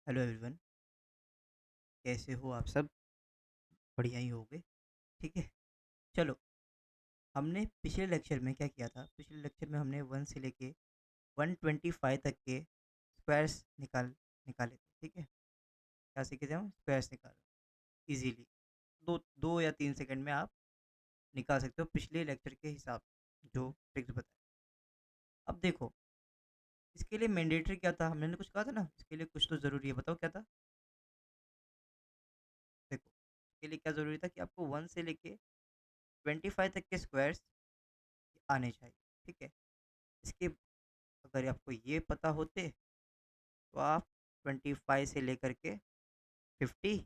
Hello everyone. कैसे हो आप सब? बढ़िया ही होंगे। ठीक है। चलो, हमने पिछले लेक्चर में क्या किया था? पिछले लेक्चर में हमने 1 से लेके 125 तक के स्क्वायर्स निकाले थे। ठीक है। क्या सीखे थे हम? स्क्वायर्स निकालो इजीली। दो दो या 3 सेकंड में आप निकाल सकते हो पिछले लेक्चर के हिसाब से, जो ट्रिक्स बताए। अब देखो, इसके लिए मैंडेटरी क्या था? हमने कुछ कहा था ना, इसके लिए कुछ तो ज़रूरी है। बताओ क्या था? देखो, इसके लिए क्या ज़रूरी था कि आपको 1 से लेके 25 तक के स्क्वायर्स आने चाहिए। ठीक है। इसके अगर आपको ये पता होते तो आप 25 से लेकर के 50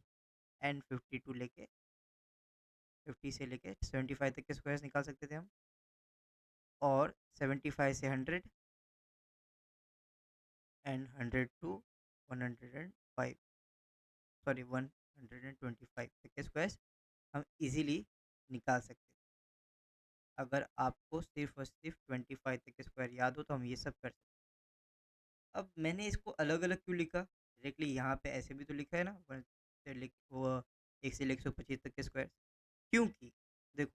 एंड 52 लेके 50 से लेके 75 तक के स्क्वायर्स निकाल सकते थे हम। और 75 से 100 एंड 100 टू 105, सॉरी 125 तक के स्क्वायर्स हम इजीली निकाल सकते थे। अगर आपको सिर्फ और सिर्फ 25 तक के स्क्वायर याद हो तो हम ये सब कर सकते। अब मैंने इसको अलग अलग क्यों लिखा? डायरेक्टली यहाँ पे ऐसे भी तो लिखा है ना, वो 1 से लेकर 125 तक के स्क्वायर। क्योंकि देखो,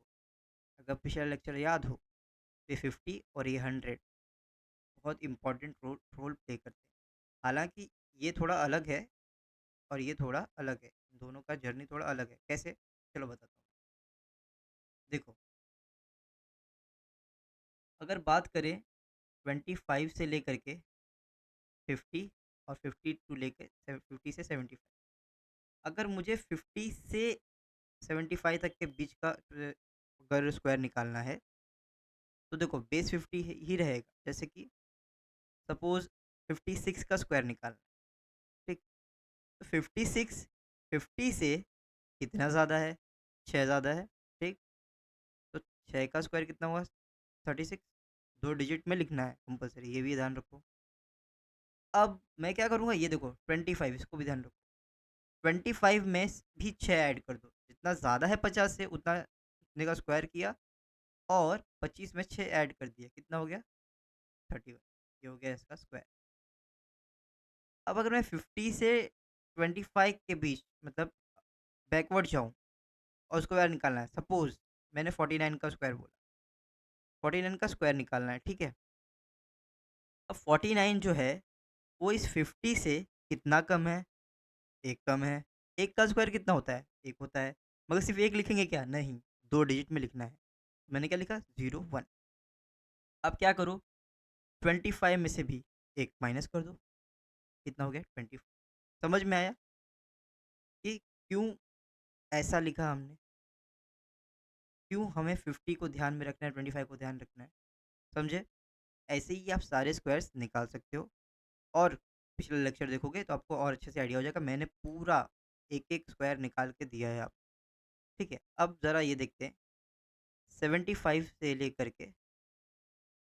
अगर पिछला लेक्चर याद हो, ये 50 और ये 100 बहुत इंपॉर्टेंट रोल प्ले करते हैं। हालांकि ये थोड़ा अलग है और ये थोड़ा अलग है, दोनों का जर्नी थोड़ा अलग है। कैसे? चलो बताता हूँ। देखो, अगर बात करें 25 से लेकर के 50 और 52 लेकर 50 से 75, अगर मुझे 50 से 75 तक के बीच का अगर स्क्वायर निकालना है तो देखो, बेस 50 ही रहेगा। जैसे कि सपोज 56 का स्क्वायर निकालना है। ठीक। तो 56 50 से कितना ज़्यादा है? 6 ज़्यादा है। ठीक। तो 6 का स्क्वायर कितना हुआ? 36। दो डिजिट में लिखना है कंपलसरी, ये भी ध्यान रखो। अब मैं क्या करूँगा, ये देखो 25, इसको भी ध्यान रखो। 25 में भी 6 ऐड कर दो, जितना ज़्यादा है 50 से उतना उतने का स्क्वायर किया। और 25 में 6 ऐड कर दिया, कितना हो गया? 31। ये हो गया इसका स्क्वायर। अब अगर मैं 50 से 25 के बीच मतलब बैकवर्ड जाऊँ और स्क्वायर निकालना है, सपोज़ मैंने 49 का स्क्वायर बोला, 49 का स्क्वायर निकालना है। ठीक है। अब 49 जो है वो इस 50 से कितना कम है? 1 कम है। 1 का स्क्वायर कितना होता है? 1 होता है। मगर सिर्फ़ 1 लिखेंगे क्या? नहीं, 2 डिजिट में लिखना है। मैंने क्या लिखा? 0 1। अब क्या करो, 25 में से भी 1 माइनस कर दो। कितना हो गया? 20। समझ में आया कि क्यों ऐसा लिखा हमने? क्यों हमें 50 को ध्यान में रखना है, 25 को ध्यान रखना है? समझे? ऐसे ही आप सारे स्क्वायर्स निकाल सकते हो। और पिछला लेक्चर देखोगे तो आपको और अच्छे से आइडिया हो जाएगा। मैंने पूरा एक-एक स्क्वायर निकाल के दिया है आपको। ठीक है? अब ज़रा ये देखते हैं, 75 से लेकर के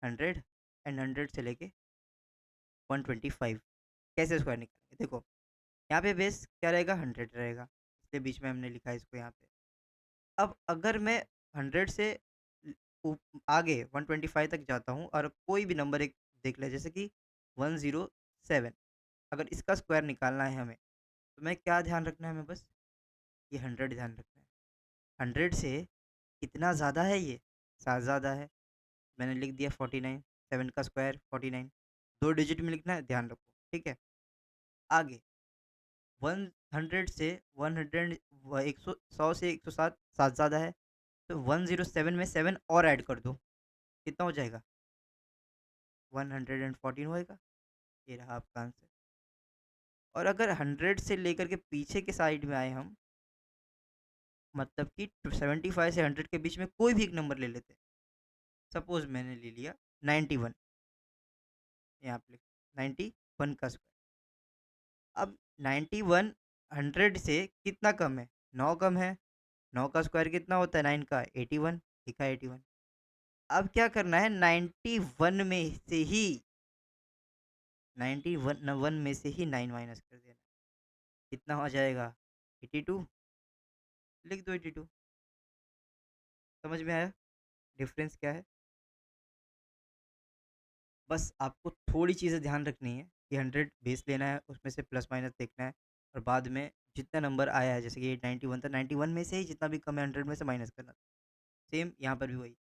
100 एंड 100 से लेके 125 कैसे स्क्वायर निकालेंगे? देखो, यहाँ पे बेस क्या रहेगा? 100 रहेगा, इसलिए बीच में हमने लिखा है इसको यहाँ पे। अब अगर मैं 100 से ल उ आगे 125 तक जाता हूँ और कोई भी नंबर एक देख लें, जैसे कि 107, अगर इसका स्क्वायर निकालना है हमें, तो मैं क्या ध्यान रखना है हमें बस? ये 100 ध्यान रखना है। 100 से कितना ज़्यादा है ये? 7 ज़्यादा है। मैंने लिख दिया 49, 7 का स्क्वायर 49, 2 डिजिट में लिखना है, ध्यान रखो। ठीक है? आगे 100 से 100 व 100 से 107, 7 ज़्यादा है। तो 107 में 7 और ऐड कर दो, कितना हो जाएगा? 114 होएगा। ये रहा आपका आंसर। और अगर 100 से लेकर के पीछे के साइड में आए हम, मतलब कि 75 से 100 के बीच में कोई भी एक नंबर ले लेते हैं। सपोज़ मैंने ले लिया 91, यहाँ पे लिख 91 का स्क्वायर। अब 91 100 से कितना कम है? 9 कम है। 9 का स्क्वायर कितना होता है 9 का? 81, लिखा है 81। अब क्या करना है, 91 में से ही 91 में से ही 9 माइनस कर देना। कितना हो जाएगा? 82, लिख दो 82। समझ में आया डिफरेंस क्या है? बस आपको थोड़ी चीज़ें ध्यान रखनी है। कि 100 बेस लेना है, उसमें से प्लस माइनस देखना है और बाद में जितना नंबर आया है, जैसे कि 891 था, 91 में से ही जितना भी कम है 100 में से माइनस करना। सेम यहाँ पर भी वही।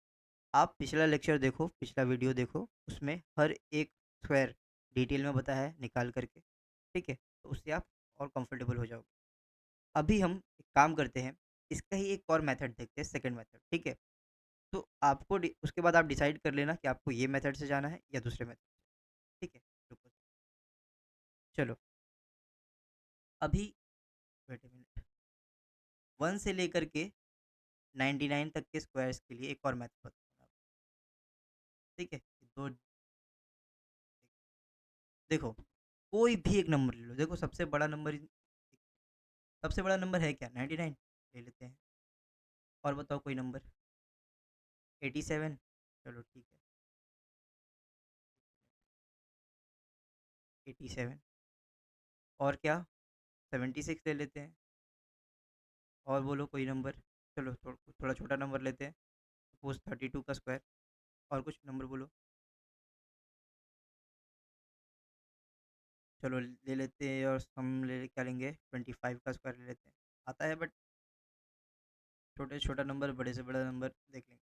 आप पिछला लेक्चर देखो, पिछला वीडियो देखो, उसमें हर एक स्क्वायर डिटेल में बताया है निकाल करके, ठीक है? तो उससे आप और कंफर्टेबल हो जाओगे। अभी हम एक काम करते हैं, इसका ही एक और मेथड देखते हैं, सेकंड मेथड, ठीक है? तो आपको उसके बाद आप डिसाइड कर लेना कि आपको ये मेथड से जाना है या दूसरे मेथड से, ठीक है? रुको, चलो अभी वेट अ मिनट, 1 से लेकर के 99 तक के स्क्वायर्स के लिए एक और मेथड बताऊंगा आपको, ठीक है? दो, देखो कोई भी एक नंबर ले लो, देखो सबसे बड़ा नंबर है क्या? 99 ले लेते हैं। और बताओ कोई नंबर? 87, चलो ठीक है, 87। और क्या? 76 ले लेते हैं। और बोलो कोई नंबर। चलो थोड़ा छोटा नंबर लेते हैं, सपोज 32 का स्क्वायर। और कुछ नंबर बोलो। चलो ले लेते हैं, और हम क्या लेंगे? 25 का स्क्वायर ले लेते हैं। आता है, बट छोटे से छोटा नंबर, बड़े से बड़ा नंबर देख लेंगे।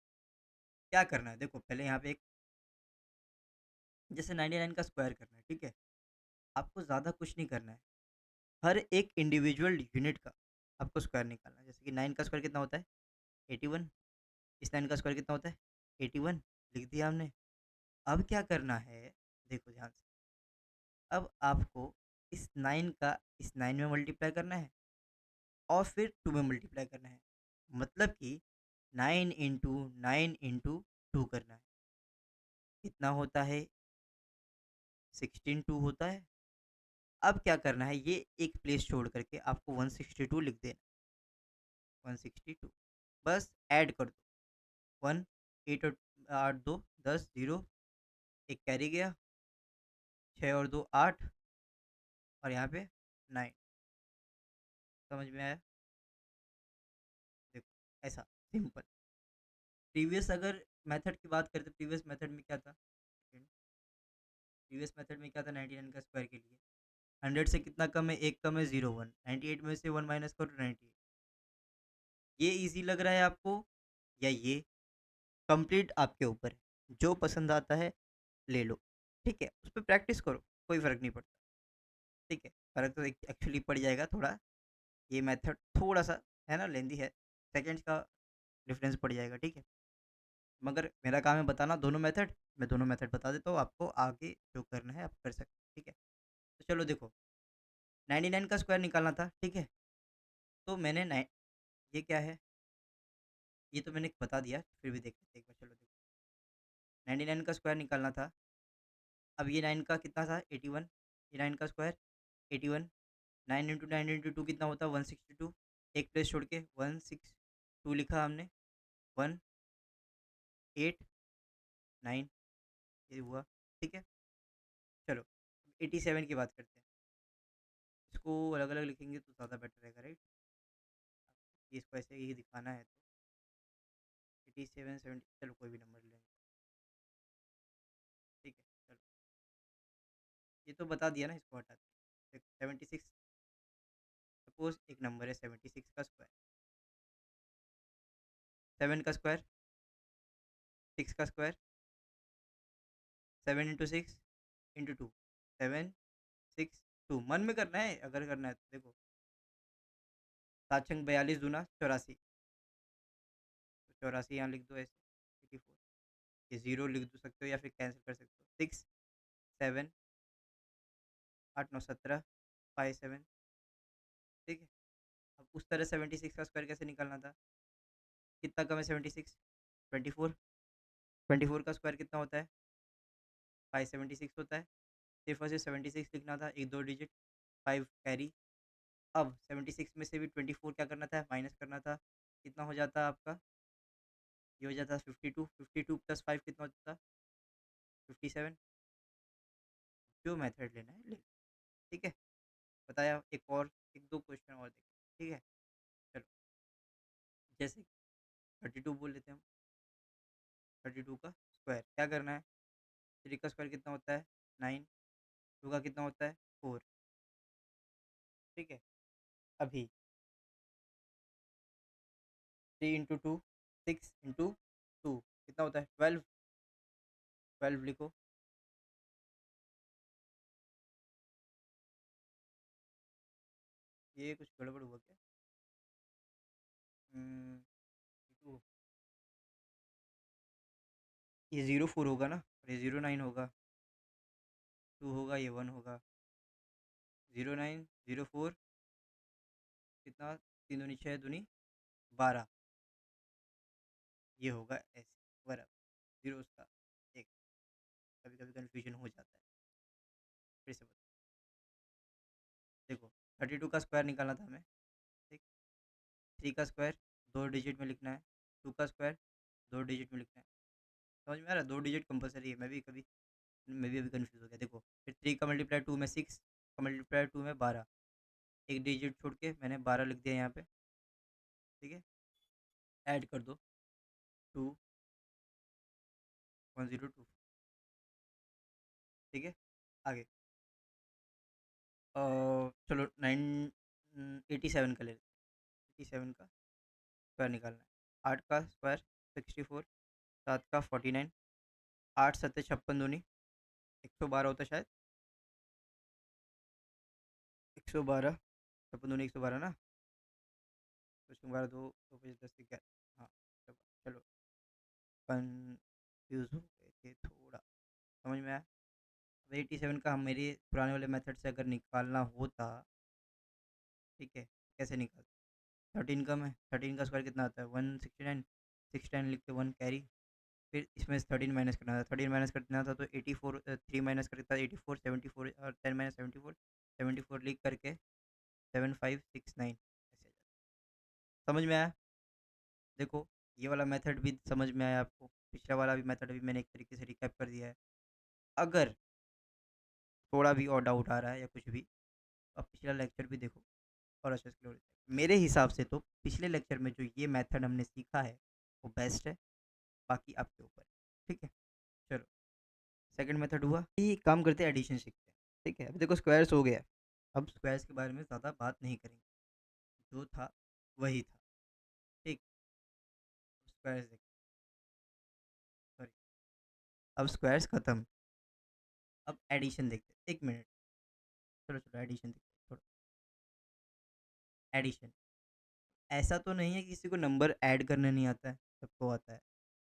क्या करना है, देखो पहले यहाँ पे एक, जैसे 99 का स्क्वायर करना है, ठीक है? आपको ज़्यादा कुछ नहीं करना है, हर एक इंडिविजुअल यूनिट का आपको स्क्वायर निकालना है। जैसे कि 9 का स्क्वायर कितना होता है? 81। इस 9 का स्क्वायर कितना होता है? 81। लिख दिया हमने। अब क्या करना है, देखो ध्यान से। अब आपको इस 9 का इस 9 में मल्टीप्लाई करना है और फिर 2 में मल्टीप्लाई करना है। मतलब कि 9 इंटू 9 इंटू 2 करना है। कितना होता है? 16 2 होता है। अब क्या करना है, ये एक प्लेस छोड़ करके आपको 162 लिख देना। 162 बस ऐड कर दो। 1 8 और 8 2 10 0, एक कैरी गया, 6 और 2 8, और यहाँ पे 9। समझ में आया? देखो ऐसा सिंपल। प्रीवियस अगर मेथड की बात करें तो प्रीवियस मेथड में क्या था? प्रीवियस मेथड में क्या था 99 का स्क्वायर के लिए? 100 से कितना कम है? एक कम है, 0 1। 98 में से 1 माइनस करो, 98। ये इजी लग रहा है आपको या ये? कंप्लीट आपके ऊपर है, जो पसंद आता है ले लो, ठीक है? उस पर प्रैक्टिस करो, कोई फ़र्क नहीं पड़ता, ठीक है? फ़र्क तो एक्चुअली पड़ जाएगा थोड़ा, ये मेथड थोड़ा सा है ना, लेंदी है, सेकंड्स का डिफरेंस पड़ जाएगा, ठीक है? मगर मेरा काम है बताना दोनों मेथड। मैं दोनों मेथड बता देता हूँ आपको, आगे जो करना है आप कर सकते हैं, ठीक है? तो चलो देखो, 99 का स्क्वायर निकालना था, ठीक है? तो मैंने नाइ ये क्या है? ये तो मैंने बता दिया, फिर भी देख लेते हैं एक बार, चलो देखो। 99 का स्क्वायर निकालना था। अब ये 9 का कितना था? 81। ये 9 का स्क्वायर 81। 9 इंटू 9 इंटू 2 कितना होता है? 162। एक प्लेस छोड़ के 162 लिखा हमने। 1 8 9, ये हुआ, ठीक है? चलो 87 की बात करते हैं। इसको अलग अलग लिखेंगे तो ज़्यादा बेटर रहेगा, राइट? इसको ऐसे ही दिखाना है तो 87 70, चलो कोई भी नंबर ले लेंगे, ठीक है? चलो ये तो बता दिया ना, इसको हटा दें। 76, सपोज एक नंबर है 76 का स्क्वायर। 7 का स्क्वायर, 6 का स्क्वायर, 7 इंटू 6 इंटू 2, 7 6 2। मन में करना है अगर करना है तो। देखो 7 छंग 42 दूना 84, तो 84 यहाँ लिख दो ऐसे, 84। ये ज़ीरो लिख दो सकते हो या फिर कैंसिल कर सकते हो। 6 7 8 9 17 5 7, ठीक है? अब उस तरह 76 का स्क्वायर कैसे निकालना था? कितना कम है 76? 24। 24 का स्क्वायर कितना होता है? 576 होता है। सिर्फ और सिर्फ 76 लिखना था, एक दो डिजिट, 5 कैरी। अब 76 में से भी 24 क्या करना था? माइनस करना था। कितना हो जाता आपका? ये हो जाता 52। 52 प्लस 5 कितना होता? 57। जो मेथड लेना है ले लो, ठीक है? बताया। एक और, एक दो क्वेश्चन और देखो, ठीक है? चलो जैसे 32 बोल लेते हैं हम। 32 का स्क्वायर क्या करना है? 3 का स्क्वायर कितना होता है? 9। टू का कितना होता है 4। ठीक है, अभी 3 × 2 6 × 2 कितना होता है 12। 12 लिखो। ये कुछ गड़बड़ हुआ क्या? हम्म, टू, ये 0 4 होगा ना, और ये 0 9 होगा। 2 होगा, ये 1 होगा। 0 9 0 4 कितना, 3 दूनी 6 दूनी 12, ये होगा ऐसे बराबर। जीरो उसका एक, कभी कभी कन्फ्यूजन हो जाता है। फिर से बता, देखो 32 का स्क्वायर निकालना था हमें। ठीक, 3 का स्क्वायर 2 डिजिट में लिखना है, 2 का स्क्वायर 2 डिजिट में लिखना है। समझ में आ रहा है? 2 डिजिट कंपलसरी है। मैं भी अभी कन्फ्यूज़ हो गया। देखो फिर 3 का मल्टीप्लाई 2 में 6, का मल्टीप्लाई 2 में 12, एक डिजिट छोड़ के मैंने 12 लिख दिया यहाँ पे। ठीक है, ऐड कर दो 2 1024। ठीक है, आगे चलो 87 का ले लेते हैं। 87 का स्क्वायर निकालना है। 8 का स्क्वायर 64, 7 का 49, 8 7 56 दूनी 112 होता है शायद। 112 56 दूनी 112 ना। तो 112 2 2 5 10 11। हाँ, चलो चलो, कंफ्यूज हो गए थे थोड़ा। समझ में आया? अब 87 का हम मेरे पुराने वाले मेथड से अगर निकालना होता, ठीक है, कैसे निकाल, 13 का, मैं 13 का स्क्वायर कितना आता है 169, 69 लिख के 1 कैरी। फिर इसमें से 13 माइनस करना था, 13 माइनस करना था तो 84, 3 माइनस करता 84, 74 और 10 माइनस 74, 74 लिख करके 7569 ऐसे आ जाता। समझ में आया? देखो ये वाला मेथड भी समझ में आया आपको, पिछला वाला भी मेथड भी मैंने एक तरीके से रिकैप कर दिया है। अगर थोड़ा भी और डाउट आ रहा है या कुछ भी, तो आप पिछला लेक्चर भी देखो और अच्छे से क्लियर हो जाएगा। मेरे हिसाब से तो पिछले लेक्चर में जो ये मेथड हमने सीखा है वो बेस्ट है, बाकी आपके ऊपर है। ठीक है, चलो सेकंड मेथड हुआ। ये काम करते हैं, एडिशन सीखते हैं। ठीक है, अभी देखो स्क्वायर्स हो गया। अब स्क्वायर्स के बारे में ज़्यादा बात नहीं करेंगे, जो था वही था। ठीक, स्क्वायर्स देख, सॉरी, अब स्क्वायर्स खत्म। अब एडिशन देखते हैं, 1 मिनट। चलो चलो एडिशन देखते हैं थोड़ा। एडिशन, ऐसा तो नहीं है कि किसी को नंबर ऐड करना नहीं आता है, सबको आता है,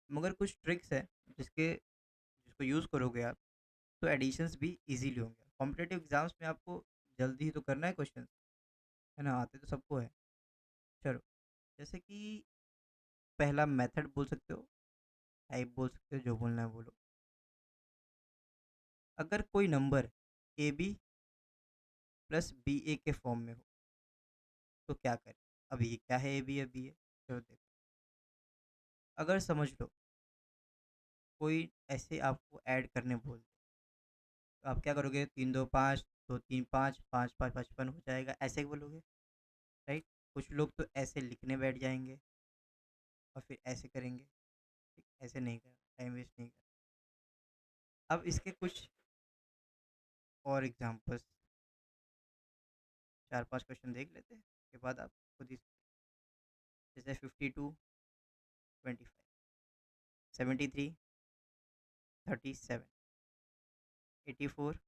मगर कुछ ट्रिक्स है जिसके जिसको यूज़ करोगे आप तो एडिशंस भी इजीली होंगे। कॉम्पिटेटिव एग्जाम्स में आपको जल्दी ही तो करना है क्वेश्चन, है ना, आते तो सबको है। चलो, जैसे कि पहला मेथड बोल सकते हो, टाइप बोल सकते हो, जो बोलना है बोलो। अगर कोई number A B plus B A के फॉर्म में हो तो क्या करें? अब ये क्या है, ए बी है बी है, चलो देखो। अगर समझ लो कोई ऐसे आपको ऐड करने बोल दे, तो आप क्या करोगे? 3 2 5, 2 3 5, 5 5 55 हो जाएगा, ऐसे बोलोगे, राइट? कुछ लोग तो ऐसे लिखने बैठ जाएंगे और फिर ऐसे करेंगे। ठीक, ऐसे नहीं करना, टाइम वेस्ट नहीं करना। अब इसके कुछ और एग्जांपल्स, 4 5 क्वेश्चन देख लेते हैं, उसके बाद आप खुद ही, जैसे 52 25, 73 37, 84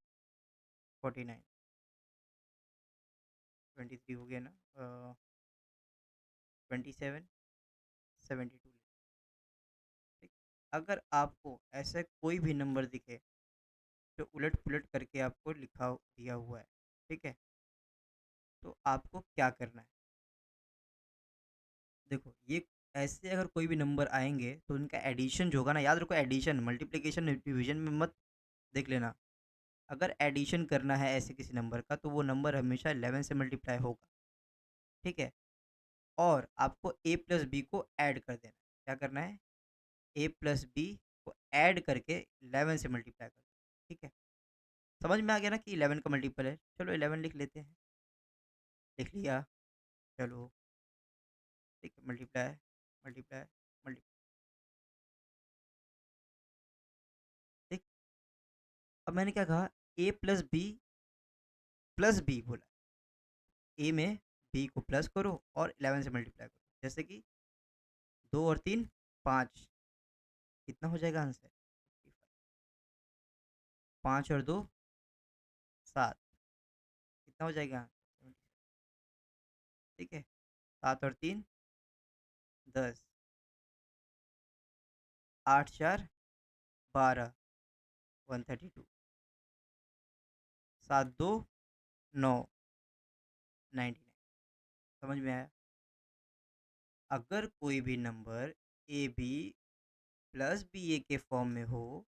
49, 23 हो गया ना, 27 72। ठीक, अगर आपको ऐसा कोई भी नंबर दिखे जो उलट पुलट करके आपको लिखा दिया हुआ है, ठीक है, तो आपको क्या करना है? देखो ये ऐसे अगर कोई भी नंबर आएंगे तो उनका एडिशन जो होगा ना, याद रखो, एडिशन मल्टीप्लिकेशन डिवीजन में मत देख लेना। अगर एडिशन करना है ऐसे किसी नंबर का तो वो नंबर हमेशा 11 से मल्टीप्लाई होगा। ठीक है, और आपको ए प्लस बी को ऐड कर देना है। क्या करना है? ए प्लस बी को ऐड करके 11 से मल्टीप्लाई कर देना। ठीक है, समझ में आ गया ना कि 11 का मल्टीपल है। चलो 11 लिख लेते हैं, लिख लिया। चलो ठीक है, मल्टीप्लाई मल्टीप्लाई मल्टीप्लाई। ठीक, अब मैंने क्या कहा, प्लस बी बोला, ए में बी को प्लस करो और 11 से मल्टीप्लाई करो, जैसे कि 2 और 3 5, कितना हो जाएगा आंसर? 5 और 2 7, कितना हो जाएगा? 77। ठीक है, 7 और 3 10, 8 4 12, 132, 7 2 9, 99। समझ में आया? अगर कोई भी number A B plus B A के फॉर्म में हो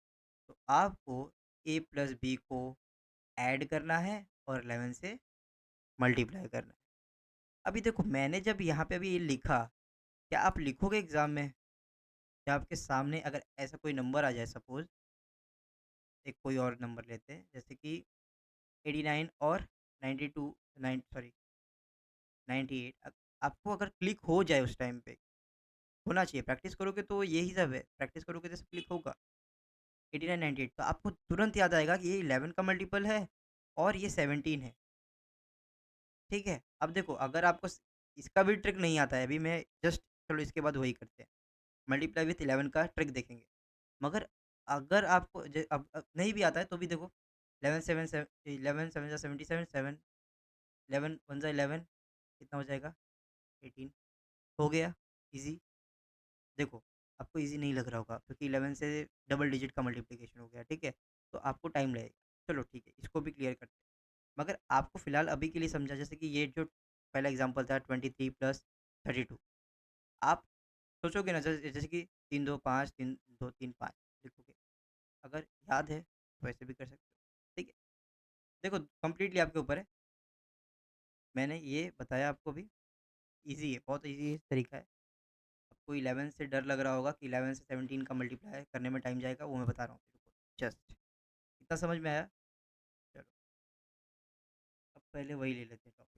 तो आपको ए प्लस बी को ऐड करना है और 11 से मल्टीप्लाई करना है। अभी देखो, मैंने जब यहाँ पे अभी ये लिखा, क्या आप लिखोगे एग्जाम में? क्या आपके सामने अगर ऐसा कोई नंबर आ जाए, सपोज एक कोई और नंबर लेते हैं, जैसे कि 89 और 92, 9 सॉरी 98, आपको अगर क्लिक हो जाए उस टाइम पे, होना चाहिए, प्रैक्टिस करोगे तो यही सब है, प्रैक्टिस करोगे तो सब क्लिक होगा। 89 98, तो आपको तुरंत याद आएगा कि ये 11 का मल्टीपल है और ये 17 है। ठीक है, अब देखो, अगर आपको इसका भी ट्रिक नहीं आता है, अभी मैं जस्ट, चलो इसके बाद वही करते हैं, मल्टीप्लाई विथ 11 का ट्रिक देखेंगे। मगर अगर आपको अब नहीं भी आता है तो भी देखो, 11 7 11 7 77, 7 11 1 11, कितना हो जाएगा? 18, हो गया इजी। देखो, आपको इजी नहीं लग रहा होगा क्योंकि 11 से डबल डिजिट का मल्टीप्लिकेशन हो गया, ठीक है, तो आपको टाइम लगेगा। चलो ठीक है, इसको भी क्लियर करते हैं। मगर आपको फिलहाल अभी के लिए समझा, जैसे कि ये जो पहला एग्जांपल था 23 प्लस 32, आप सोचोगे ना, जैसे जैसे कि 3 2 5 3 2 3 5 लिखोगे, अगर याद है तो वैसे भी कर सकते हो। ठीक है, देखो कंप्लीटली आपके ऊपर है, मैंने ये बताया आपको भी, इजी है, बहुत इजी तरीका है। आपको 11 से डर लग रहा होगा कि 11 से 17 का मल्टीप्लाई करने में टाइम जाएगा, वो मैं बता रहा हूँ तेरे को, जस्ट इतना समझ में आया? चलो, अब पहले वही ले लेते हैं टॉपिक,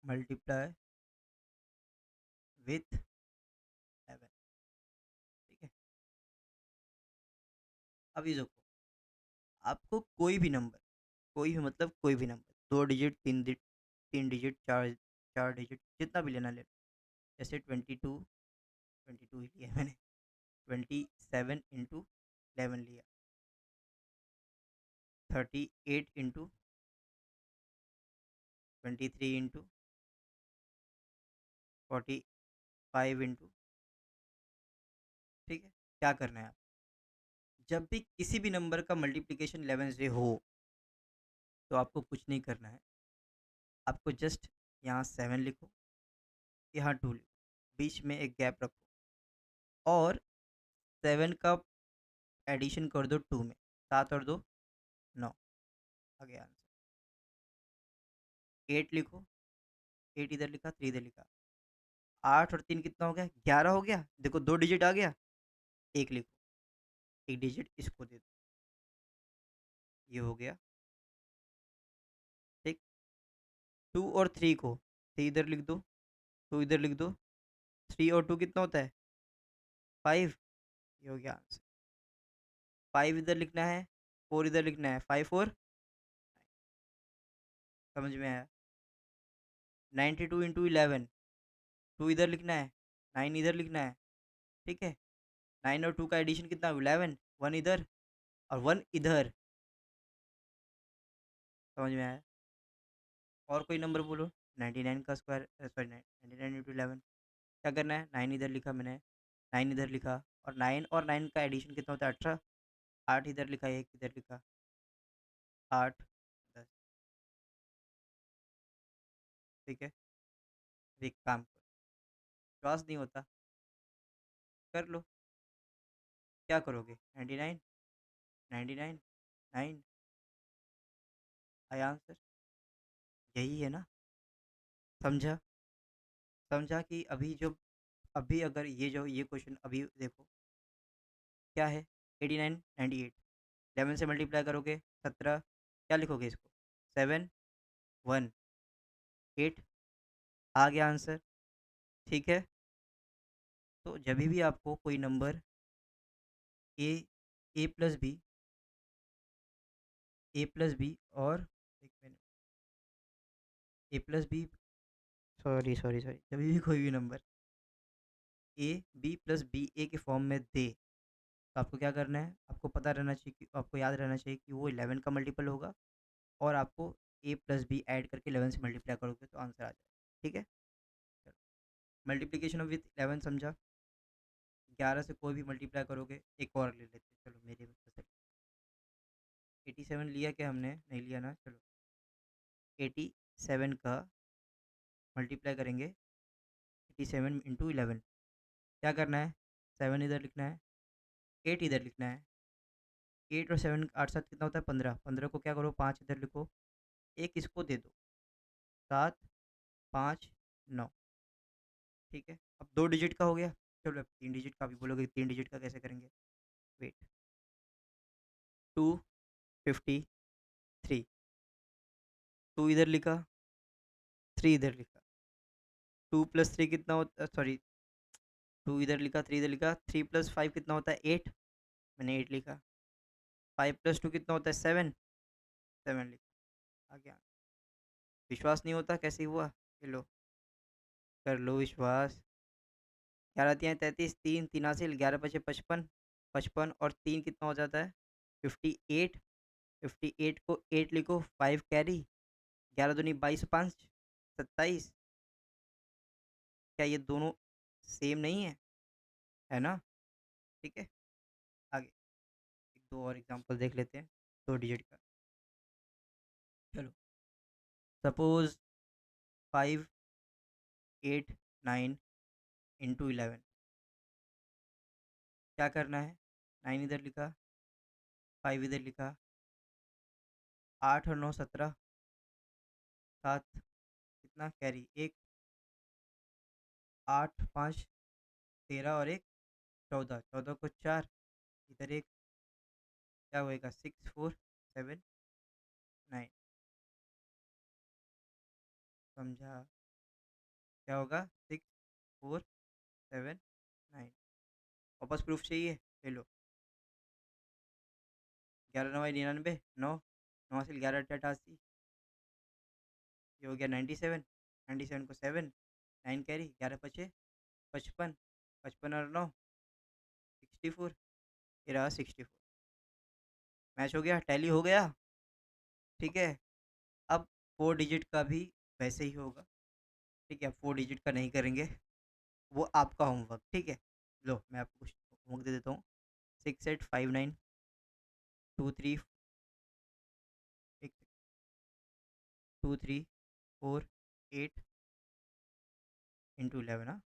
मल्टीप्लाई विथ 11। ठीक है, अभी देखो, आपको कोई भी नंबर, कोई भी मतलब कोई भी नंबर, 2 डिजिट, 3 डिजिट, 3 डिजिट, चार चार डिजिट, जितना भी लेना ले लो। जैसे 22, 22 ही लिया मैंने, 27 इंटू 11 लिया, 38 इंटू 23 इंटू 45 ठीक है, क्या करना है आप? जब भी किसी भी नंबर का मल्टीप्लिकेशन 11 से हो तो आपको कुछ नहीं करना है, आपको जस्ट यहाँ 7 लिखो, यहाँ 2 लिखो, बीच में एक गैप रखो और 7 का एडिशन कर दो 2 में, 7 और 2 9, आ गया आंसर। 8 लिखो, 8 इधर लिखा, 3 इधर लिखा, 8 और 3 कितना हो गया? 11 हो गया। देखो 2 डिजिट आ गया, एक लिखो, एक डिजिट इसको दे दो, ये हो गया। ठीक, 2 और 3 को 3 इधर लिख दो, 2 इधर लिख दो, 3 और 2 कितना होता है? 5, ये हो गया आंसर। 5 इधर लिखना है, 4 इधर लिखना है, 5 4, समझ में आया? 92 इंटू 11, 2 इधर लिखना है, 9 इधर लिखना है, ठीक है, 9 और 2 का एडिशन कितना? 11, 1 इधर और 1 इधर, समझ में आया? और कोई नंबर बोलो, 99 का स्क्वायर, सॉरी 99 इंटू 11, क्या करना है? 9 इधर लिखा मैंने, 9 इधर लिखा, और 9 का एडिशन कितना होता है? 18, 8 इधर लिखा, 1 इधर लिखा, 8 10, ठीक है। अब एक काम करो, क्रॉस नहीं होता, कर लो, क्या करोगे? 99 99 9, आया आंसर, यही है ना? समझा? समझा कि अभी जो, अभी अगर ये जो ये क्वेश्चन अभी देखो, क्या है? 89 98, 11 से मल्टीप्लाई करोगे 17, क्या लिखोगे इसको? 7 1 8 आ गया आंसर, ठीक है। तो जब भी आपको कोई number A A plus B और एक minute A plus B, sorry sorry sorry, जब भी कोई भी number A B plus B A के फॉर्म में दे, तो आपको क्या करना है, आपको पता रहना चाहिए कि आपको याद रहना चाहिए कि वो 11 का मल्टीपल होगा, और आपको ए प्लस बी ऐड करके 11 से मल्टीप्लाई करोगे तो आंसर आ जाएगा, ठीक है। मल्टीप्लीकेशन ऑफ विथ 11 समझा। 11 से कोई भी मल्टीप्लाई करोगे, एक और ले लेते हैं, चलो मेरे बच्चे से। 87 लिया क्या हमने, नहीं लिया ना, चलो 87 का मल्टीप्लाई करेंगे 87 × 11। क्या करना है, 7 इधर लिखना है, 8 इधर लिखना है। 8 और 7, 8 7 कितना होता है, 15। 15 को क्या करो, 5 इधर लिखो, एक इसको दे दो, 7 5 9, ठीक है। अब 2 डिजिट का हो गया, चलो अब 3 डिजिट का भी बोलोगे, 3 डिजिट का कैसे करेंगे, वेट। 253, 2 इधर लिखा, 3 इधर लिखा। 2 + 3 कितना होता है, सॉरी 2 इधर लिखा, 3 इधर लिखा। 3 + 5 कितना होता है, 8, मैंने 8 लिखा। 5 + 2 कितना होता है, 7, 7 लिखा। आ गया। विश्वास नहीं होता कैसे हुआ, ये लो, कर लो विश्वास। 11×3 = 33, 3 3 11×5 = 55, 55 और 3 कितना हो जाता है, 58। 58 को 8 लिखो, 5 कैरी, 11×2 = 22, 5 27। क्या ये दोनों सेम नहीं है ना, ठीक है। आगे एक दो और एग्जांपल देख लेते हैं, 2 डिजिट का। चलो सपोज 589 × 11। क्या करना है, 9 इधर लिखा, 5 इधर लिखा, 8 और 9 17, 7 कितना कैरी, एक, 8 5 13 और एक 14, 14 को 4 इधर एक, क्या होएगा, 6 4 7 9, समझा, क्या होगा, 6 4 7 9। वापस प्रूफ चाहिए, ले लो। 11×9 = 99, 9 9 से 11 × 88, ये हो गया 97। 97 को 7, 9 कैरी, 11×5 = 55, 55 और 9 64, ये रहा 64। मैच हो गया, टैली हो गया, ठीक है। अब 4 डिजिट का भी वैसे ही होगा, ठीक है। 4 डिजिट का नहीं करेंगे, वो आपका होमवर्क, ठीक है। लो मैं आपको कुछ होमवर्क दे देता हूँ। 6 8 5 9 2 3 2 3 4 8 × 11, हाँ,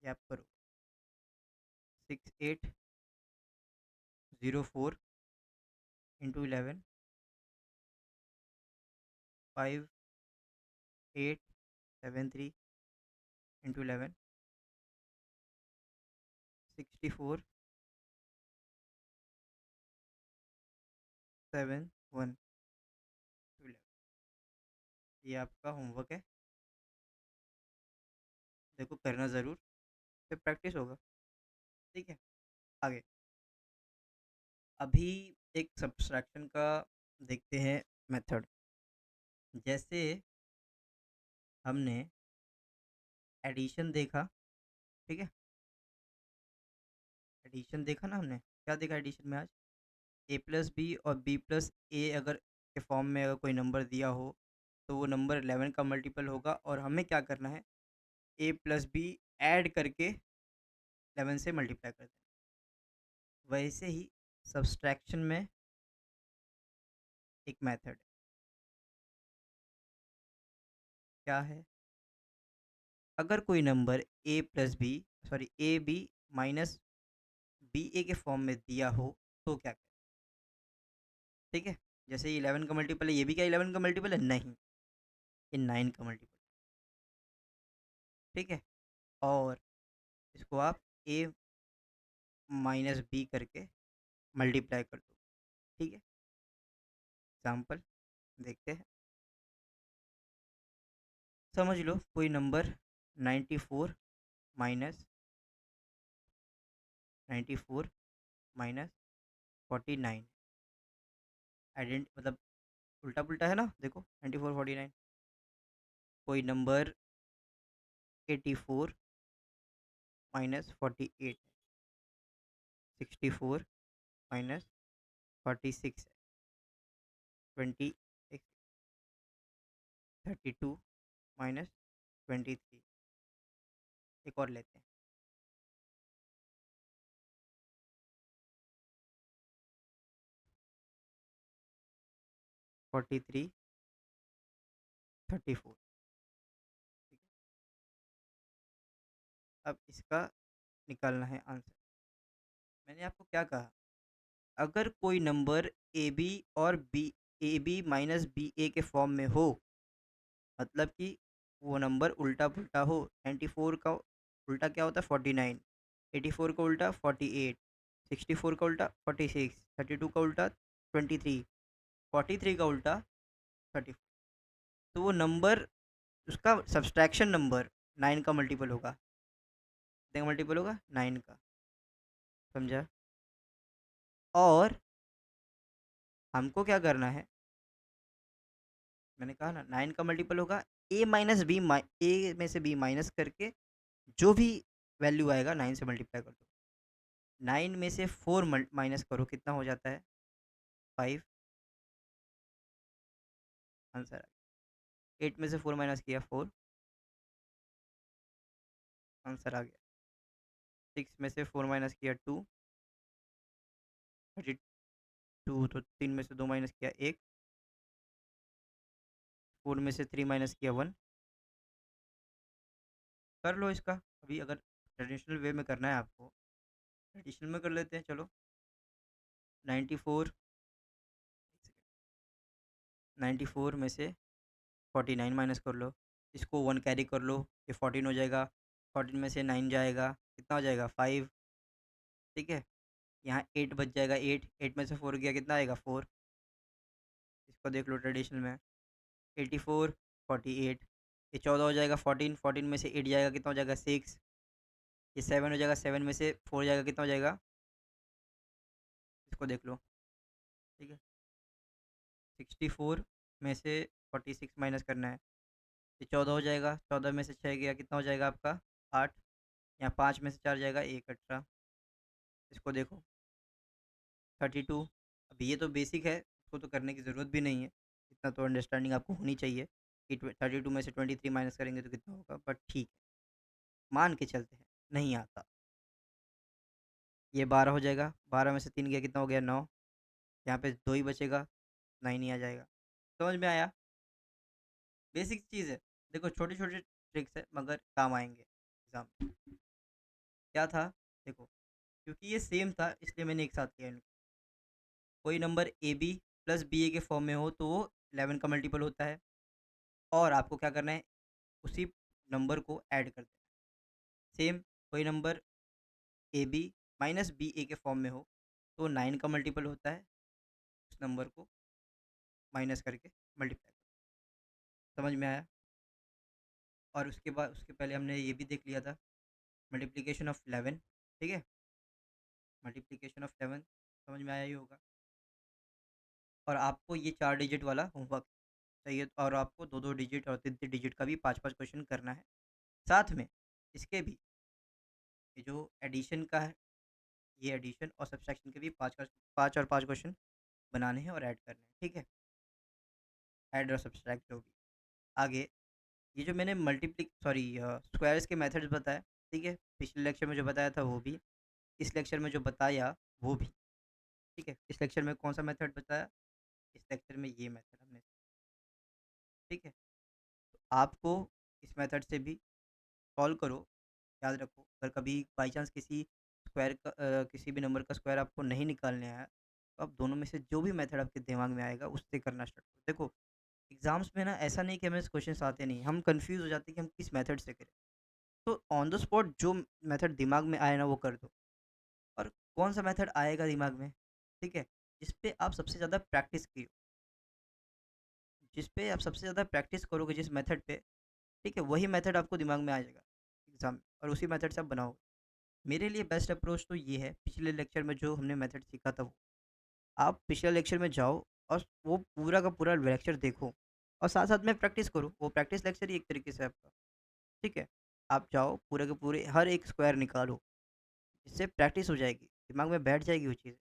ये आप करो। 6 8 0 4 × 11, 5 8 7 3 × 11, 64 7 1 11। ये आपका होमवर्क है, देखो करना ज़रूर, फिर प्रैक्टिस होगा, ठीक है। आगे अभी एक सब्सट्रैक्शन का देखते हैं मेथड। जैसे हमने एडिशन देखा, ठीक है, एडिशन देखा ना हमने, क्या देखा एडिशन में आज, A+B और B+A अगर के फॉर्म में अगर कोई नंबर दिया हो, तो वो नंबर 11 का मल्टीपल होगा, और हमें क्या करना है, A+B ऐड करके 11 से मल्टीप्लाई कर देना। वैसे ही सब्सट्रैक्शन में एक मेथड क्या है, अगर कोई number A+B, sorry AB minus BA के फॉर्म में दिया हो, तो क्या करें, ठीक है। जैसे ये 11 का मल्टीपल है, ये भी क्या 11 का मल्टीपल है, नहीं, ये 9 का मल्टीपल, ठीक है। और इसको आप A-B करके मल्टीप्लाई कर दो, ठीक है। एग्जाम्पल देखते हैं। समझ लो कोई नंबर 94 माइनस 94 माइनस 49 मतलब उल्टा पुल्टा है ना, देखो 94 49। कोई नंबर 84 माइनस 48 है, 64 माइनस 46 है, 20 32 माइनस 23। एक और लेते हैं, 43 34। अब इसका निकालना है आंसर। मैंने आपको क्या कहा, अगर कोई नंबर ए बी और B A B minus B A के फॉर्म में हो, मतलब कि वो नंबर उल्टा पुल्टा हो। 94 का उल्टा क्या होता है 49, 84 का उल्टा 48, 64 का उल्टा 46, 32 का उल्टा 23, 43 का उल्टा 34। तो वो नंबर, उसका सब्सट्रैक्शन नंबर 9 का मल्टीपल होगा। कितने का मल्टीपल होगा 9 का, समझा। और हमको क्या करना है, मैंने कहा ना 9 का मल्टीपल होगा ए माइनस बी, ए में से बी माइनस करके जो भी वैल्यू आएगा 9 से मल्टीप्लाई कर दो। 9 में से 4 माइनस करो, कितना हो जाता है 5, आंसर आ गया। 8 में से 4 माइनस किया 4, आंसर आ गया। 6 में से 4 माइनस किया 2, 32। तो 3 में से 2 माइनस किया 1, 4 में से 3 माइनस किया 1। कर लो इसका, अभी अगर ट्रेडिशनल वे में करना है आपको, ट्रेडिशनल में कर लेते हैं चलो। 94 94 में से 49 माइनस कर लो, इसको 1 कैरी कर लो, ये 14 हो जाएगा। 14 में से 9 जाएगा, कितना हो जाएगा 5, ठीक है। यहाँ 8 बच जाएगा, 8 8 में से 4 गया, कितना आएगा 4। इसको देख लो ट्रेडिशनल में, 84 48, ये 14 हो जाएगा। 14 14 में से 8 जाएगा, कितना हो जाएगा 6, ये 7 हो जाएगा। 7 में से 4 जाएगा, कितना हो जाएगा, इसको देख लो, ठीक है। 64 में से 46 माइनस करना है, ये 14 हो जाएगा। 14 में से 6 गया, कितना हो जाएगा आपका 8, यहाँ 5 में से 4 जाएगा 1 18। इसको देखो 32। अब ये तो बेसिक है, इसको तो करने की ज़रूरत भी नहीं है, इतना तो अंडरस्टैंडिंग आपको होनी चाहिए कि 32 में से 23 माइनस करेंगे तो कितना होगा, बट ठीक है, मान के चलते हैं, नहीं आता। ये 12 हो जाएगा, 12 में से 3 गया, कितना हो गया 9, यहाँ पे 2 ही बचेगा, 9 ही आ जाएगा। समझ में आया, बेसिक चीज़ है। देखो छोटे छोटे ट्रिक्स है मगर काम आएंगे एग्जाम में। क्या था, देखो क्योंकि ये सेम था इसलिए मैंने एक साथ किया इनको। कोई number A B plus B A के फॉर्म में हो तो वो 11 का मल्टीपल होता है, और आपको क्या करना है, उसी नंबर को ऐड कर देना है। सेम कोई number A B minus B A के फॉर्म में हो तो 9 का मल्टीपल होता है, उस नंबर को माइनस करके मल्टीप्लाई कर। समझ में आया। और उसके बाद उसके पहले हमने ये भी देख लिया था, मल्टीप्लिकेशन ऑफ 11, ठीक है। मल्टीप्लिकेशन ऑफ 11 समझ में आया ही होगा। और आपको ये 4 डिजिट वाला होमवर्क चाहिए, और आपको 2-2 डिजिट और 3-3 डिजिट का भी 5-5 क्वेश्चन करना है। साथ में इसके भी ये जो एडिशन का है, ये एडिशन और सब्सट्रैक्शन के भी 5 और 5 क्वेश्चन बनाने हैं और ऐड करने हैं, ठीक है। ऐड और सब्सट्रैक्ट जो भी। आगे ये जो मैंने स्क्वायर्स के मेथड्स बताए, ठीक है, पिछले लेक्चर में जो बताया था वो भी, इस लेक्चर में जो बताया वो भी, ठीक है। इस लेक्चर में कौन सा मेथड बताया, इस लेक्चर में ये मेथड हमने, ठीक है। तो आपको इस मेथड से भी सॉल्व करो। याद रखो, अगर कभी बाई चांस किसी भी नंबर का स्क्वायर आपको नहीं निकालने आया, तो आप दोनों में से जो भी मेथड आपके दिमाग में आएगा उससे करना स्टार्ट करो। देखो एग्जाम्स में ना ऐसा नहीं कि हमें क्वेश्चन आते नहीं, हम कंफ्यूज हो जाते हैं कि हम किस मेथड से करें। तो ऑन द स्पॉट जो मेथड दिमाग में आए ना वो कर दो। और कौन सा मेथड आएगा दिमाग में, ठीक है, जिस पे आप सबसे ज़्यादा प्रैक्टिस की हो, जिस पे आप सबसे ज़्यादा प्रैक्टिस करोगे जिस मेथड पे, ठीक है? वही मेथड आपको दिमाग में आ जाएगा एग्ज़ाम में और उसी मेथड से आप बनाओगे। मेरे लिए बेस्ट अप्रोच तो ये है, पिछले लेक्चर में जो हमने मेथड सीखा था वो। आप पिछले लेक्चर में जाओ और वो पूरा का पूरा लेक्चर देखो और साथ-साथ में प्रैक्टिस करो। वो प्रैक्टिस लेक्चर ही एक तरीके से आपका, ठीक है? आप जाओ पूरे के पूरे हर एक स्क्वायर निकालो, इससे प्रैक्टिस हो जाएगी, दिमाग में बैठ जाएगी वो चीज़।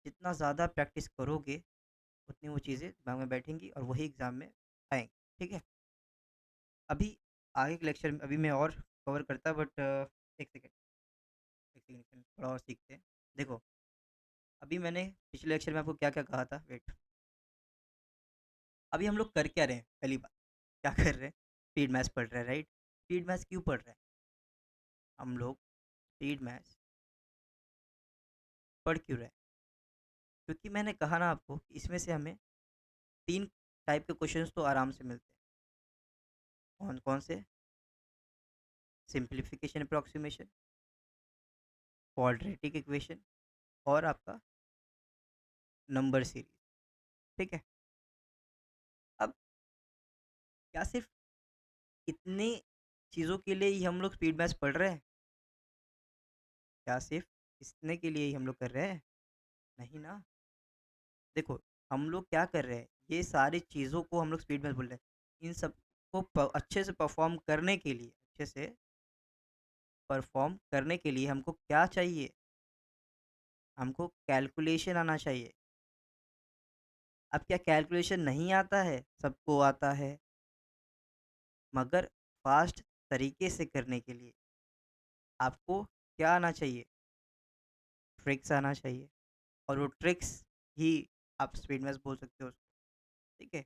जितना ज़्यादा प्रैक्टिस करोगे, उतनी वो चीज़ें दिमाग में बैठेंगी और वही एग्ज़ाम में आएँगी, ठीक है? अभी आगे के लेक्चर में अभी मैं और कवर करता बट 1 सेकंड, 1 सेकंड थोड़ा और सीखते हैं। देखो, अभी मैंने पिछले लेक्चर में आपको क्या-क्या कहा था? वेट, अभी हम लोग कर क्या रहे हैं? पहली बात, क्या कर रहे हैं? स्पीड मैथ्स पढ़ रहे हैं, राइट? स्पीड मैथ्स क्यों पढ़ रहे हैं? हम लोग स्पीड मैथ्स पढ़ क्यों रहे हैं? क्योंकि मैंने कहा ना आपको कि इसमें से हमें 3 टाइप के क्वेश्चंस तो आराम से मिलते हैं। कौन-कौन से? सिम्प्लिफिकेशन अप्रॉक्सिमेशन, क्वाड्रेटिक इक्वेशन और आपका नंबर सीरीज़, ठीक है? अब क्या सिर्फ़ इतने चीज़ों के लिए ही हम लोग स्पीड मैथ्स पढ़ रहे हैं? क्या सिर्फ़ इतने के लिए ही हम लोग कर रहे हैं? नहीं ना। देखो, हम लोग क्या कर रहे हैं, ये सारी चीज़ों को हम लोग स्पीड मैथ्स बोल रहे हैं। इन सब को अच्छे से परफ़ॉर्म करने के लिए अच्छे से परफ़ॉर्म करने के लिए हमको क्या चाहिए? हमको कैलकुलेशन आना चाहिए। अब क्या कैलकुलेशन नहीं आता है? सबको आता है, मगर फ़ास्ट तरीके से करने के लिए आपको क्या आना चाहिए? ट्रिक्स आना चाहिए और वो ट्रिक्स ही आप स्पीड मैथ्स बोल सकते हो उसको, ठीक है?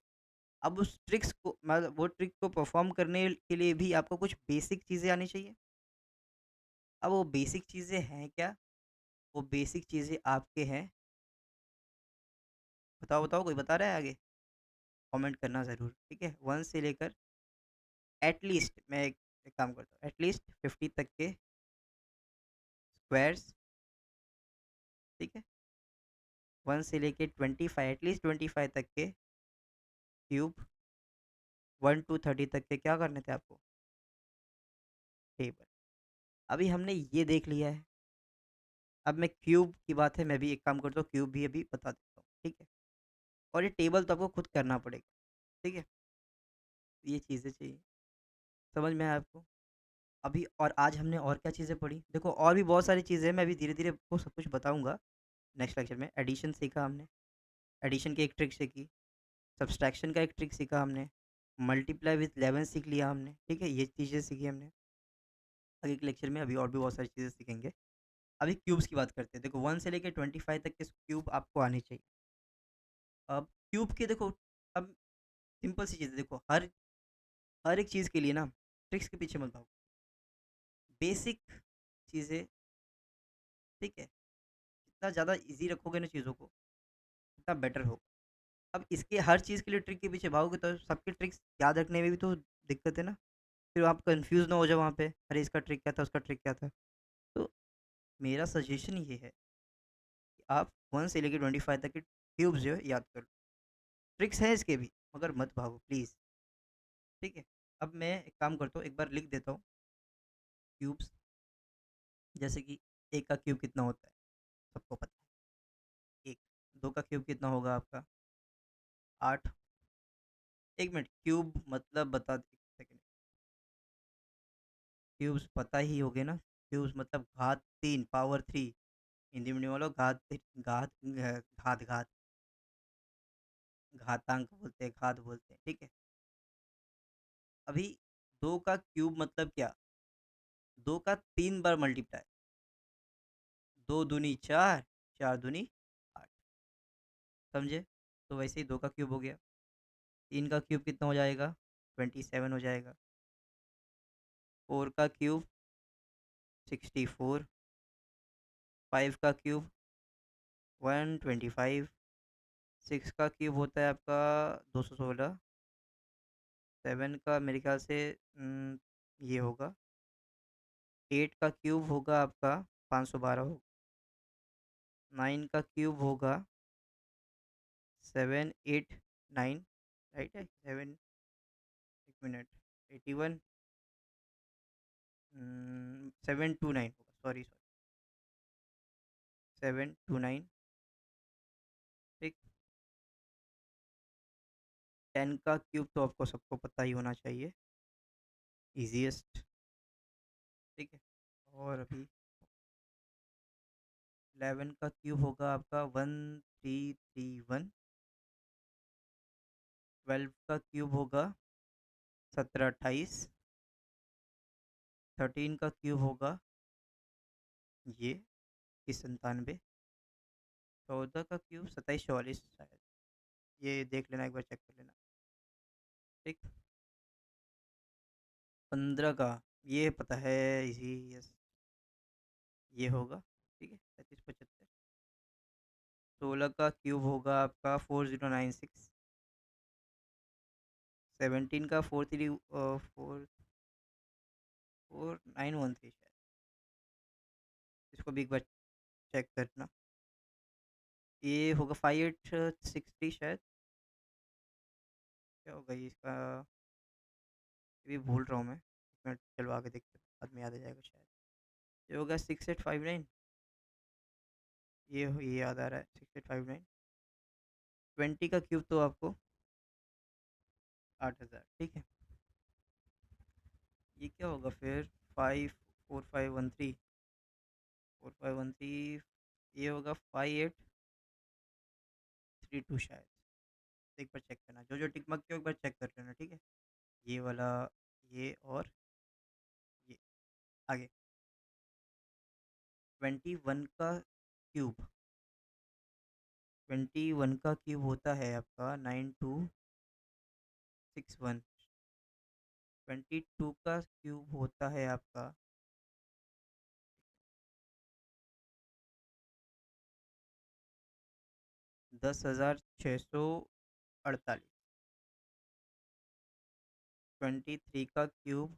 अब उस ट्रिक्स को मतलब वो ट्रिक को परफ़ॉर्म करने के लिए भी आपको कुछ बेसिक चीज़ें आनी चाहिए। अब वो बेसिक चीज़ें हैं क्या? वो बेसिक चीज़ें आपके हैं, बताओ, बताओ कोई बता रहा है आगे? कमेंट करना ज़रूर, ठीक है? 1 से लेकर एटलीस्ट मैं एक काम करता हूँ, एटलीस्ट 50 तक के स्क्वायर्स, ठीक है? 1 से लेके 25 एटलीस्ट 25 तक के क्यूब, 1 टू 30 तक के क्या करने थे आपको? टेबल। अभी हमने ये देख लिया है, अब मैं क्यूब की बात है, मैं भी एक काम करता हूँ, क्यूब भी अभी बता देता हूँ, ठीक है? और ये टेबल तो आपको खुद करना पड़ेगा, ठीक है? ये चीज़ें चाहिए, समझ में आया आपको? अभी और आज हमने और क्या चीज़ें पढ़ी? देखो और भी बहुत सारी चीज़ें हैं, मैं अभी धीरे-धीरे आपको सब कुछ बताऊँगा नेक्स्ट लेक्चर में। एडिशन सीखा हमने, एडिशन की एक ट्रिक सीखी, सब्सट्रैक्शन का एक ट्रिक सीखा हमने, मल्टीप्लाई विथ 11 सीख लिया हमने, ठीक है? ये चीज़ें सीखी हमने। आगे के लेक्चर में अभी और भी बहुत सारी चीज़ें सीखेंगे। अभी क्यूब्स की बात करते हैं। देखो 1 से लेके 25 तक के क्यूब आपको आने चाहिए। अब क्यूब के देखो, अब सिंपल सी चीज़ है, देखो हर हर एक चीज़ के लिए ना ट्रिक्स के पीछे मत भागो। बेसिक चीज़ें, ठीक है? जितना ज़्यादा ईज़ी रखोगे ना चीज़ों को, उतना बेटर होगा। अब इसके हर चीज़ के लिए ट्रिक के पीछे भागोगे तो सबके ट्रिक्स याद रखने में भी तो दिक्कत है ना। फिर आप कन्फ्यूज़ ना हो जाओ वहाँ पे, अरे इसका ट्रिक क्या था, उसका ट्रिक क्या था? तो मेरा सजेशन ये है कि आप 1 से लेके 25 तक के क्यूब्स जो है याद कर लो। ट्रिक्स हैं इसके भी, मगर मत भागो प्लीज़, ठीक है? अब मैं एक काम करता हूँ, एक बार लिख देता हूँ क्यूब्स, जैसे कि 1 का क्यूब कितना होता है, सबको पता है 1, 2 का क्यूब कितना होगा आपका 8, 1 मिनट क्यूब मतलब बता दे 1 सेकंड, क्यूब्स पता ही होंगे ना? क्यूब्स मतलब घात 3 पावर 3, हिंदी मीडियम वालों घात घातांक बोलते हैं, घात बोलते हैं, ठीक है? अभी 2 का क्यूब मतलब क्या? 2 का 3 बार मल्टीप्लाई, 2 दूनी 4, 4 दूनी 8, समझे? तो वैसे ही 2 का क्यूब हो गया, 3 का क्यूब कितना हो जाएगा? 27 हो जाएगा, 4 का क्यूब 64, 5 का क्यूब 125, 6 का क्यूब होता है आपका 216, 7 का मेरे ख्याल से ये होगा, 8 का क्यूब होगा आपका 512 होगा, 9 का क्यूब होगा 789, राइट है? 7, 1 मिनट 81, 729 होगा, सॉरी सॉरी, 729। ठीक। 10 का क्यूब तो आपको सबको पता ही होना चाहिए, इजीएस्ट। ठीक है। और अभी 11 का क्यूब होगा आपका 1331। 12 का क्यूब होगा 1728। 13 का क्यूब होगा ये 2197। 14 का क्यूब 2744 शायद, ये देख लेना, एक बार चेक कर लेना। ठीक। 15 का ये पता है, इजी, यस, ये होगा। ठीक है, 3575। 16 का क्यूब होगा आपका 4096। 17 का 4913 शायद, इसको भी एक बार चेक करना। ये होगा 5860 शायद, क्या होगा ये इसका, ये भी भूल रहा हूँ मैं, एक मिनट, चलो आगे देखते हैं, बाद में याद आ जाएगा शायद। ये होगा 6859। ये याद आ रहा है, 6859। 20 का क्यूब तो आपको 8000। ठीक है। ये क्या होगा फिर, 54513। 4513, ये होगा 5832 शायद, एक बार चेक करना, जो जो टिक मार्क के एक बार चेक कर लेना। ठीक है। ये वाला, ये और ये, आगे 21 का क्यूब, 21 का क्यूब होता है आपका 9261। 22 का क्यूब होता है आपका 10,648। 23 का क्यूब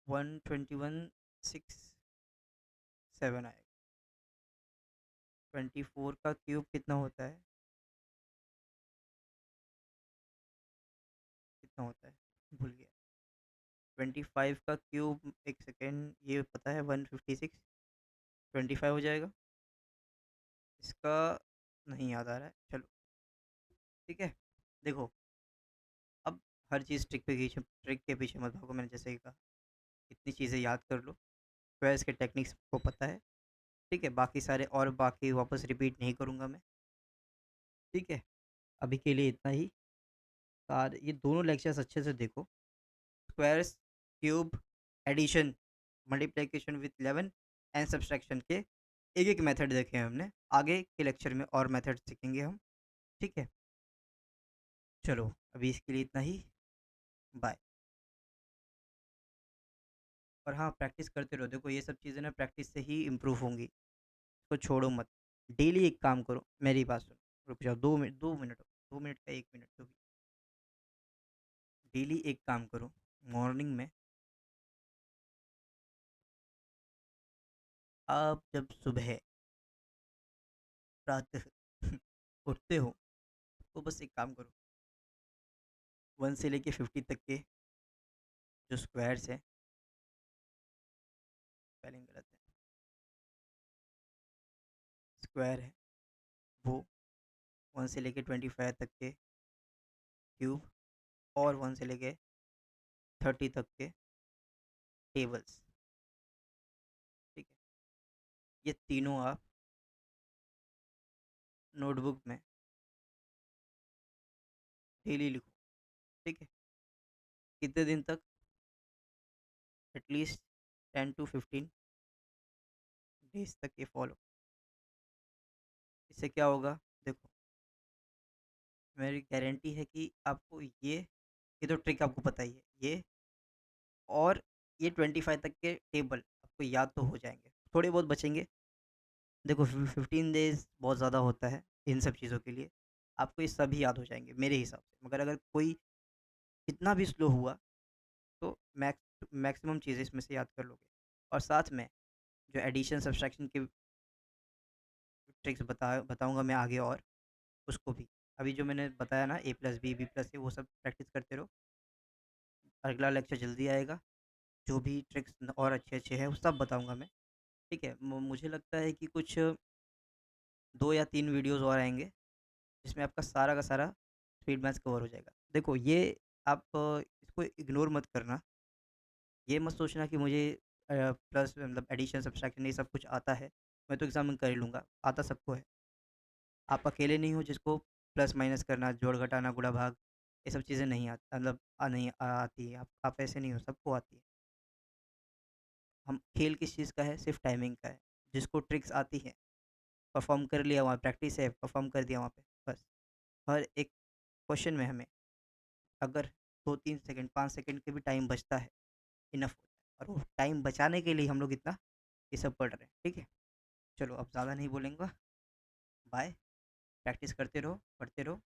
121,607 आएगा। 24 का क्यूब कितना होता है, कितना होता है, भूल गया। 25 का क्यूब, एक सेकेंड, ये पता है 156। 25 हो जाएगा, इसका नहीं याद आ रहा है, चलो। ठीक है। देखो, अब हर चीज़ ट्रिक के पीछे मत भागो, मैंने जैसे ही कहा, इतनी चीज़ें याद कर लो, स्क्वायर्स के टेक्निक्स को पता है। ठीक है, बाकी सारे और बाकी वापस रिपीट नहीं करूँगा मैं। ठीक है, अभी के लिए इतना ही। सारे ये दोनों लेक्चर्स अच्छे से देखो, squares, cube, addition, multiplication with 11 and subtraction के एक एक मेथड देखे हैं हमने, आगे के लेक्चर में और मेथड सीखेंगे हम। ठीक है, चलो अभी इसके लिए इतना ही, बाय। और हाँ, प्रैक्टिस करते रहो, देखो ये सब चीज़ें ना प्रैक्टिस से ही इम्प्रूव होंगी, इसको छोड़ो मत। डेली एक काम करो, मेरी बात सुनो, रुक जाओ 2 मिनट, 2 मिनट, 2 मिनट का 1 मिनट, जो भी, डेली एक काम करो, मॉर्निंग में आप जब सुबह प्रातः उठते हो, तो बस एक काम करो, 1 से लेके 50 तक के जो स्क्वायर्स है, स्पेलिंग गलत है, स्क्वायर है वो, 1 से लेके 25 तक के क्यूब, और 1 से लेके 30 तक के टेबल्स। ठीक है, ये तीनों आप नोटबुक में डेली लिखो। ठीक है, कितने दिन तक, एटलीस्ट 10 to 15 डेज तक ये फॉलो। इससे क्या होगा, देखो, मेरी गारंटी है कि आपको ये तो ट्रिक आपको पता ही है, ये और ये 25 तक के टेबल आपको याद तो हो जाएंगे, थोड़े बहुत बचेंगे। देखो 15 डेज बहुत ज़्यादा होता है इन सब चीज़ों के लिए, आपको ये सभी याद हो जाएंगे मेरे हिसाब से, मगर अगर कोई कितना भी स्लो हुआ तो मैक्सिमम चीज़ें इसमें से याद कर लोगे। और साथ में जो एडिशन सब्सट्रैक्शन के ट्रिक्स बताऊंगा मैं आगे, और उसको भी, अभी जो मैंने बताया ना, A+B B+C, वो सब प्रैक्टिस करते रहो। अगला लेक्चर जल्दी आएगा, जो भी ट्रिक्स और अच्छे-अच्छे हैं, वो सब बताऊँगा मैं, ठीक है? मुझे लगता है कि कुछ 2 या 3 वीडियोज़ और आएँगे, जिसमें आपका सारा का सारा स्पीड मैथ्स कवर हो जाएगा। देखो ये आप इसको इग्नोर मत करना, ये मत सोचना कि मुझे प्लस मतलब एडिशन, सब्ट्रैक्शन ये सब कुछ आता है, मैं तो एग्ज़ाम में कर ही लूँगा, आता सबको है। आप अकेले नहीं हो जिसको प्लस माइनस करना, जोड़ घटाना, गुणा भाग ये सब चीज़ें नहीं मतलब नहीं आती है। आप ऐसे नहीं हो, सबको आती है। हम खेल किस चीज़ का है? सिर्फ़ टाइमिंग का है। जिसको ट्रिक्स आती है, परफ़ॉर्म कर लिया वहाँ प्रैक्टिस है, परफ़ॉर्म कर दिया वहाँ पे, बस। हर एक क्वेश्चन में हमें अगर 2-3 सेकंड, 5 सेकंड के भी टाइम बचता है, इनफ होता है और वो टाइम बचाने के लिए हम लोग इतना ये सब पढ़ रहे हैं, ठीक है? चलो अब ज़्यादा नहीं बोलूँगा, बाय। प्रैक्टिस करते रहो, पढ़ते रहो।